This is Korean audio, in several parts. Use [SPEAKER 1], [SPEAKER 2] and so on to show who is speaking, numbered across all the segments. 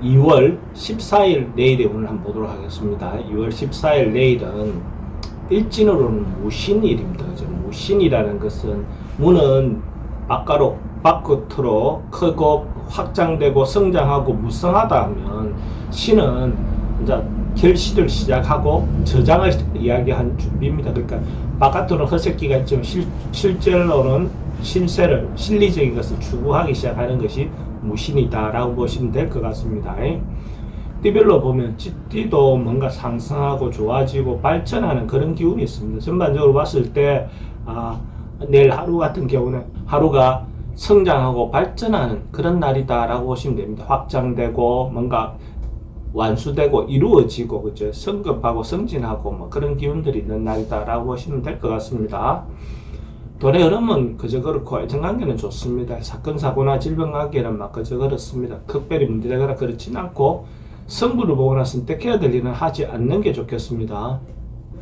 [SPEAKER 1] 2월 14일 내일의 운을 한번 보도록 하겠습니다. 2월 14일 내일은 일진으로는 무신일입니다. 무신이라는 것은 무는 바깥으로 크고 확장되고 성장하고 무성하다 하면 신은 이제 결실을 시작하고 저장을 이야기한 준비입니다. 그러니까 바깥으로는 허세기가 있지만 실제로는 실세를 실리적인 것을 추구하기 시작하는 것이 무신이다라고 보시면 될 것 같습니다. 띠별로 보면 띠도 뭔가 상승하고 좋아지고 발전하는 그런 기운이 있습니다. 전반적으로 봤을 때 내일 하루 같은 경우는 하루가 성장하고 발전하는 그런 날이다라고 보시면 됩니다. 확장되고 뭔가 완수되고 이루어지고 그죠? 성급하고 승진하고 뭐 그런 기운들이 있는 날이다라고 보시면 될 것 같습니다. 돈의 흐름은 그저 그렇고 애정관계는 좋습니다. 사건 사고나 질병 관계는 막 그저 그렇습니다. 특별히 문제되거나 그렇진 않고 성부를 보거나 선택해야 될 일은 하지 않는 게 좋겠습니다.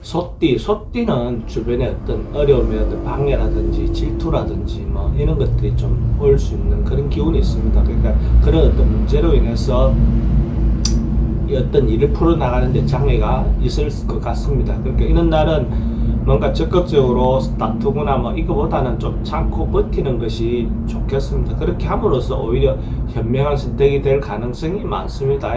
[SPEAKER 1] 소띠는 주변에 어떤 어려움이 어떤 방해라든지 질투라든지 뭐 이런 것들이 좀 올 수 있는 그런 기운이 있습니다. 그러니까 그런 어떤 문제로 인해서 어떤 일을 풀어나가는데 장애가 있을 것 같습니다. 그러니까 이런 날은 뭔가 적극적으로 다투거나 뭐 이거보다는 좀 참고 버티는 것이 좋겠습니다. 그렇게 함으로써 오히려 현명한 선택이 될 가능성이 많습니다.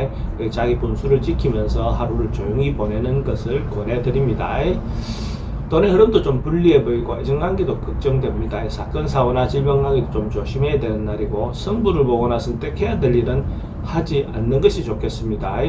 [SPEAKER 1] 자기 분수를 지키면서 하루를 조용히 보내는 것을 권해드립니다. 돈의 흐름도 좀 불리해 보이고 애정관계도 걱정됩니다. 사건 사고나 질병 관계도 좀 조심해야 되는 날이고 성부를 보거나 선택해야 될 일은 하지 않는 것이 좋겠습니다.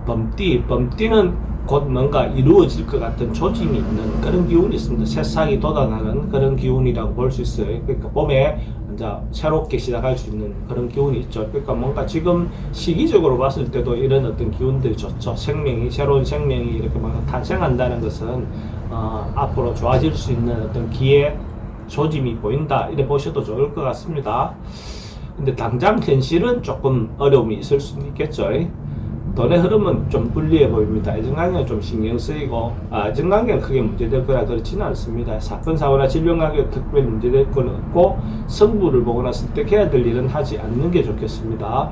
[SPEAKER 1] 범띠는 곧 뭔가 이루어질 것 같은 조짐이 있는 그런 기운이 있습니다. 새싹이 돋아나는 그런 기운이라고 볼 수 있어요. 그러니까 봄에 이제 새롭게 시작할 수 있는 그런 기운이 있죠. 그러니까 뭔가 지금 시기적으로 봤을 때도 이런 어떤 기운들이 좋죠. 새로운 생명이 이렇게 뭔가 탄생한다는 것은 앞으로 좋아질 수 있는 어떤 기회 조짐이 보인다. 이렇게 보셔도 좋을 것 같습니다. 근데 당장 현실은 조금 어려움이 있을 수는 있겠죠. 돈의 흐름은 좀 불리해 보입니다. 애정관계는 좀 신경 쓰이고 애정관계는 크게 문제될 거라 그렇지는 않습니다. 사건 사고나 질병 관계가 특별히 문제될 건 없고 성부를 보거나 선택해야 될 일은 하지 않는 게 좋겠습니다.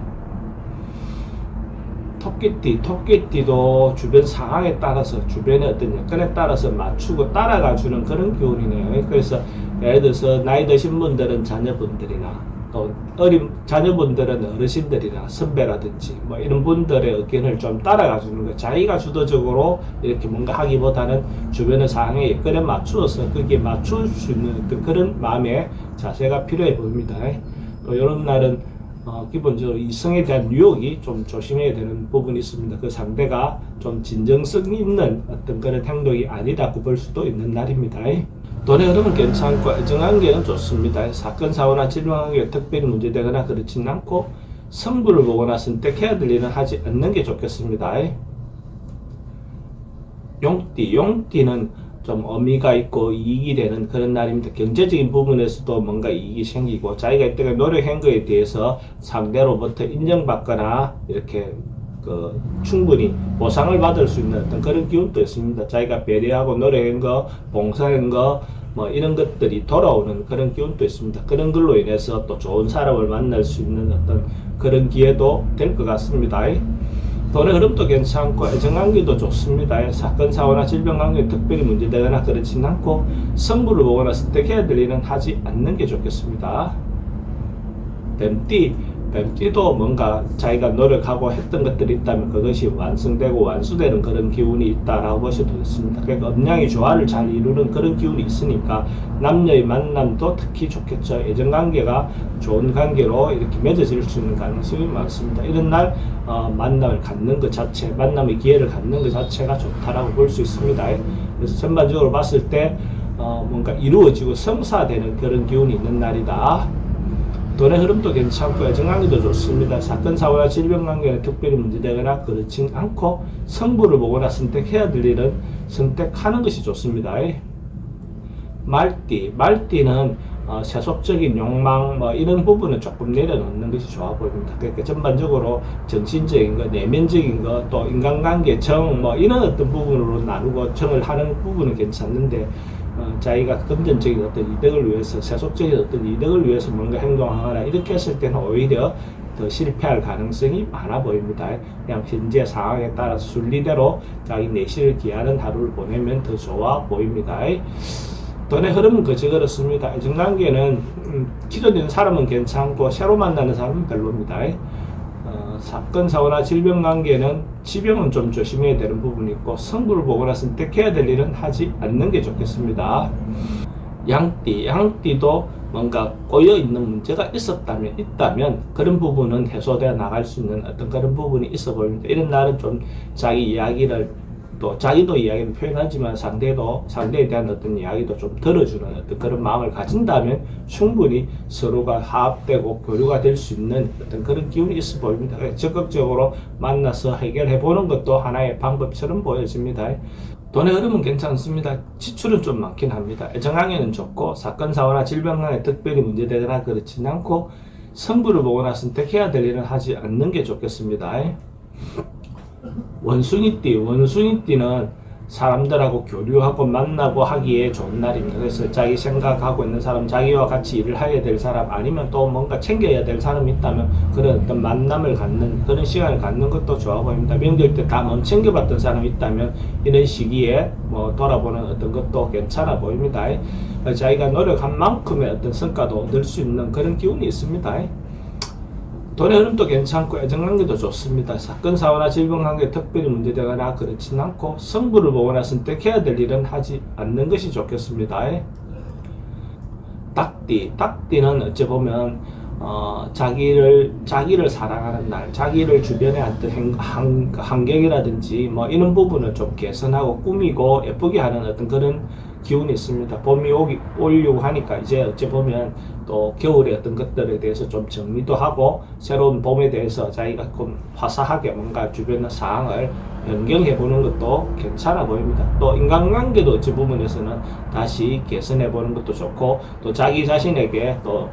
[SPEAKER 1] 토끼띠도 주변 상황에 따라서 주변의 어떤 여건에 따라서 맞추고 따라가주는 그런 기운이네요. 그래서 예를 들어서 나이 드신 분들은 자녀분들이나 또 어린 자녀분들은 어르신들이나 선배라든지 뭐 이런 분들의 의견을 좀 따라가 주는 거, 자기가 주도적으로 이렇게 뭔가 하기보다는 주변의 상황에 여건에 맞추어서 거기에 맞출 수 있는 어떤 그런 마음의 자세가 필요해 보입니다. 또 이런 날은 기본적으로 이성에 대한 유혹이 좀 조심해야 되는 부분이 있습니다. 그 상대가 좀 진정성 있는 어떤 그런 행동이 아니라고 볼 수도 있는 날입니다. 돈의 흐름은 괜찮고 애정관계는 좋습니다. 사건 사고나 질병 관계가 특별히 문제되거나 그렇지는 않고 성부를 보거나 선택해야 될 일은 하지 않는 게 좋겠습니다. 용띠는 좀 의미가 있고 이익이 되는 그런 날입니다. 경제적인 부분에서도 뭔가 이익이 생기고 자기가 이때가 노력한 거에 대해서 상대로부터 인정받거나 이렇게 충분히 보상을 받을 수 있는 어떤 그런 기운도 있습니다. 자기가 배려하고 노력한 거, 봉사한 거, 뭐 이런 것들이 돌아오는 그런 기운도 있습니다. 그런 걸로 인해서 또 좋은 사람을 만날 수 있는 어떤 그런 기회도 될 것 같습니다. 돈의 흐름도 괜찮고 애정관계도 좋습니다. 사건 사고나 질병 관계 특별히 문제되거나 그렇지는 않고 성부를 보거나 선택해야 될 일은 하지 않는 게 좋겠습니다. 뱀띠도 뭔가 자기가 노력하고 했던 것들이 있다면 그것이 완성되고 완수되는 그런 기운이 있다라고 보셔도 좋습니다. 그러니까 음양이 조화를 잘 이루는 그런 기운이 있으니까 남녀의 만남도 특히 좋겠죠. 애정관계가 좋은 관계로 이렇게 맺어질 수 있는 가능성이 많습니다. 이런 날 만남을 갖는 것 자체, 만남의 기회를 갖는 것 자체가 좋다라고 볼 수 있습니다. 그래서 전반적으로 봤을 때 뭔가 이루어지고 성사되는 그런 기운이 있는 날이다. 돈의 흐름도 괜찮고 애정관계도 좋습니다. 사건 사고나 질병 관계는 특별히 문제되거나 그렇진 않고 성부를 보거나 선택해야 될 일은 선택하는 것이 좋습니다. 말띠는 세속적인 욕망 뭐 이런 부분은 조금 내려놓는 것이 좋아 보입니다. 그러니까 전반적으로 정신적인 거, 내면적인 거, 또 인간관계, 정 뭐 이런 어떤 부분으로 나누고 정을 하는 부분은 괜찮는데 자기가 금전적인 어떤 이득을 위해서, 세속적인 어떤 이득을 위해서 뭔가 행동하거나 이렇게 했을 때는 오히려 더 실패할 가능성이 많아 보입니다. 그냥 현재 상황에 따라서 순리대로 자기 내실을 기하는 하루를 보내면 더 좋아 보입니다. 돈의 흐름은 그저 그렇습니다. 애정관계는 기존에 있는 사람은 괜찮고 새로 만나는 사람은 별로입니다. 사건, 사고나 질병 관계는 지병은 좀 조심해야 되는 부분이 있고 성부를 보거나 선택해야 될 일은 하지 않는 게 좋겠습니다. 양띠도 뭔가 꼬여있는 문제가 있다면 그런 부분은 해소되어 나갈 수 있는 어떤 그런 부분이 있어 보입니다. 이런 날은 좀 자기 이야기를 또 자기도 이야기를 표현하지만 상대에 대한 어떤 이야기도 좀 들어주는 어떤 그런 마음을 가진다면 충분히 서로가 화합되고 교류가 될 수 있는 어떤 그런 기운이 있어 보입니다. 적극적으로 만나서 해결해 보는 것도 하나의 방법처럼 보여집니다. 돈의 흐름은 괜찮습니다. 지출은 좀 많긴 합니다. 애정관계는 좋고 사건, 사고나 질병 간에 특별히 문제되거나 그렇지는 않고 성부를 보거나 선택해야 될 일은 하지 않는 게 좋겠습니다. 원숭이띠는 사람들하고 교류하고 만나고 하기에 좋은 날입니다. 그래서 자기 생각하고 있는 사람, 자기와 같이 일을 해야 될 사람, 아니면 또 뭔가 챙겨야 될 사람이 있다면 그런 어떤 만남을 갖는 그런 시간을 갖는 것도 좋아 보입니다. 명절 때 다 못 챙겨봤던 사람이 있다면 이런 시기에 뭐 돌아보는 어떤 것도 괜찮아 보입니다. 자기가 노력한 만큼의 어떤 성과도 얻을 수 있는 그런 기운이 있습니다. 돈의 흐름도 괜찮고 애정관계도 좋습니다. 사건, 사고나 질병관계 특별히 문제되거나 그렇진 않고 성부를 보거나 선택해야 될 일은 하지 않는 것이 좋겠습니다. 닭띠는 어찌 보면 자기를 사랑하는 날, 자기를 주변에 어떤 환경이라든지 뭐 이런 부분을 좀 개선하고 꾸미고 예쁘게 하는 어떤 그런 기운이 있습니다. 봄이 오려고 하니까 이제 어찌 보면 또 겨울의 어떤 것들에 대해서 좀 정리도 하고 새로운 봄에 대해서 자기가 좀 화사하게 뭔가 주변의 상황을 변경해 보는 것도 괜찮아 보입니다. 또 인간관계도 어찌 부분에서는 다시 개선해 보는 것도 좋고 또 자기 자신에게 또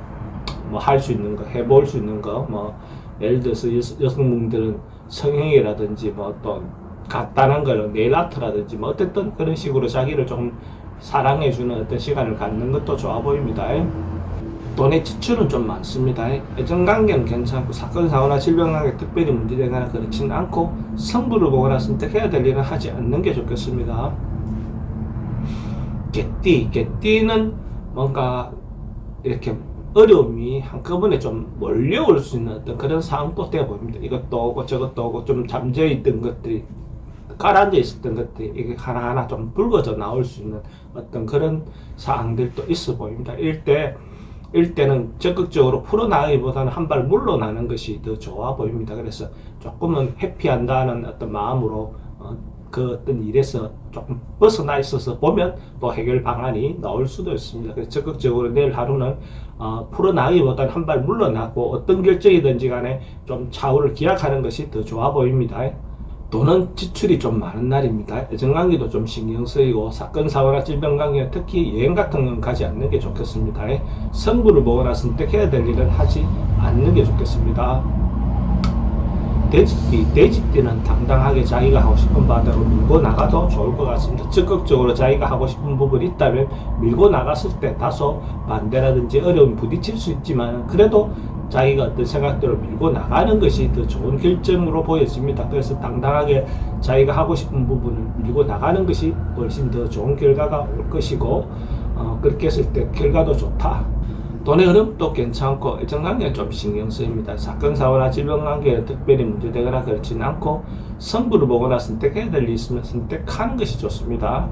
[SPEAKER 1] 뭐 할 수 있는 거, 해볼 수 있는 거, 뭐 예를 들어서 여성분들은 성형이라든지 뭐 또 간단한 걸 네일 아트라든지 뭐 어쨌든 그런 식으로 자기를 좀 사랑해주는 어떤 시간을 갖는 것도 좋아 보입니다. 돈의 지출은 좀 많습니다. 애정관계는 괜찮고 사건, 사고나 질병관계 특별히 문제되거나 그렇지는 않고 성부를 보거나 선택해야 될 일은 하지 않는 게 좋겠습니다. 개띠는 뭔가 이렇게 어려움이 한꺼번에 좀 몰려올 수 있는 어떤 그런 상황도 되어 보입니다. 이것도 오고 저것도 오고 좀 잠재있던 것들이 가라앉아 있었던 것들이 이게 하나하나 좀 불거져 나올 수 있는 어떤 그런 상황들도 있어 보입니다. 이럴 때는 적극적으로 풀어나가기보다는 한 발 물러나는 것이 더 좋아 보입니다. 그래서 조금은 회피한다는 어떤 마음으로 그 어떤 일에서 조금 벗어나 있어서 보면 또 해결 방안이 나올 수도 있습니다. 그래서 적극적으로 내일 하루는 풀어나가기보다는 한 발 물러나고 어떤 결정이든지 간에 좀 차후를 기약하는 것이 더 좋아 보입니다. 돈은 지출이 좀 많은 날입니다. 애정관계도 좀 신경 쓰이고 사건, 사고나 질병관계 특히 여행 같은 건 가지 않는 게 좋겠습니다. 성부를 보거나 선택해야 될 일은 하지 않는 게 좋겠습니다. 돼지띠는 당당하게 자기가 하고 싶은 바대로 밀고 나가도 좋을 것 같습니다. 적극적으로 자기가 하고 싶은 부분이 있다면 밀고 나갔을 때 다소 반대라든지 어려움이 부딪힐 수 있지만 그래도 자기가 어떤 생각대로 밀고 나가는 것이 더 좋은 결정으로 보여집니다. 그래서 당당하게 자기가 하고 싶은 부분을 밀고 나가는 것이 훨씬 더 좋은 결과가 올 것이고 그렇게 했을 때 결과도 좋다. 돈의 흐름도 괜찮고 애정관계는 좀 신경 쓰입니다. 사건, 사고나 질병관계에 특별히 문제되거나 그렇지는 않고 성부를 보거나 선택해야 될 일이 있으면 선택하는 것이 좋습니다.